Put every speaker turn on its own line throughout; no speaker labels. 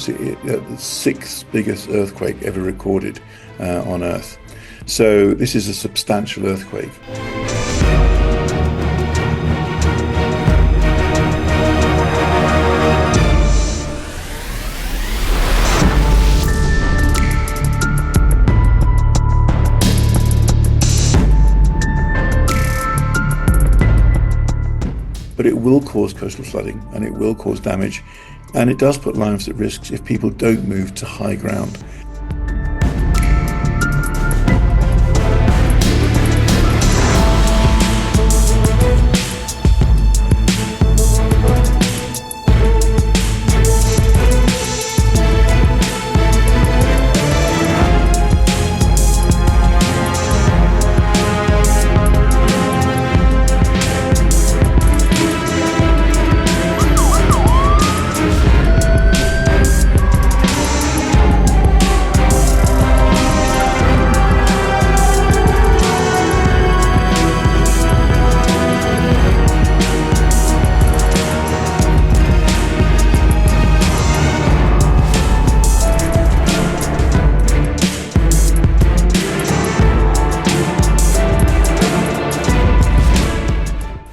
puts it at the sixth biggest earthquake ever recorded on Earth. So this is a substantial earthquake. But it will cause coastal flooding and it will cause damage, and it does put lives at risk if people don't move to high ground.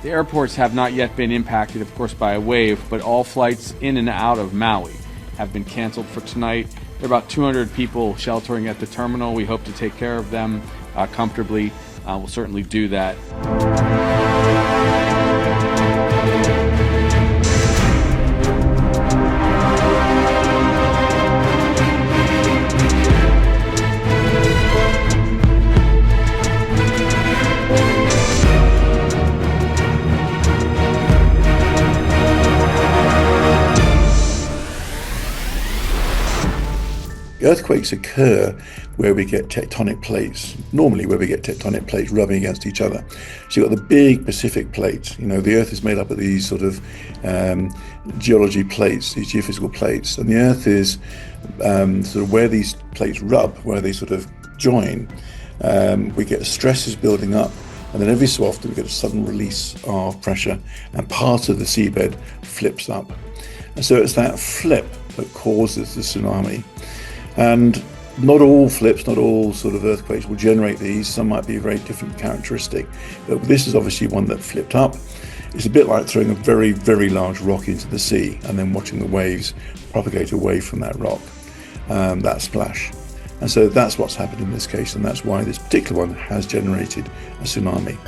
The airports have not yet been impacted, of course, by a wave, but all flights in and out of Maui have been canceled for tonight. There are about 200 people sheltering at the terminal. We hope to take care of them comfortably. We'll certainly do that.
Earthquakes occur where we get tectonic plates, normally where we get tectonic plates rubbing against each other. So you've got the big Pacific plates. The Earth is made up of these sort of geology plates, these geophysical plates, and the Earth is sort of where these plates rub, where they sort of join. We get stresses building up, and then every so often we get a sudden release of pressure, and part of the seabed flips up. And so it's that flip that causes the tsunami. And not all flips, not all sort of earthquakes will generate these. Some might be a very different characteristic. But this is obviously one that flipped up. It's a bit like throwing a very, very large rock into the sea and then watching the waves propagate away from that rock, that splash. And so that's what's happened in this case, and that's why this particular one has generated a tsunami.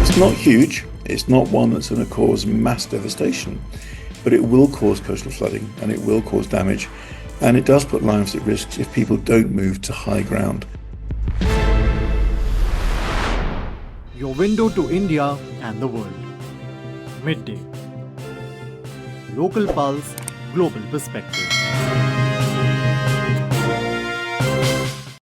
It's not huge, it's not one that's going to cause mass devastation, but it will cause coastal flooding and it will cause damage, and it does put lives at risk if people don't move to high ground.
Your window to India and the world. Midday. Local Pulse, Global Perspective.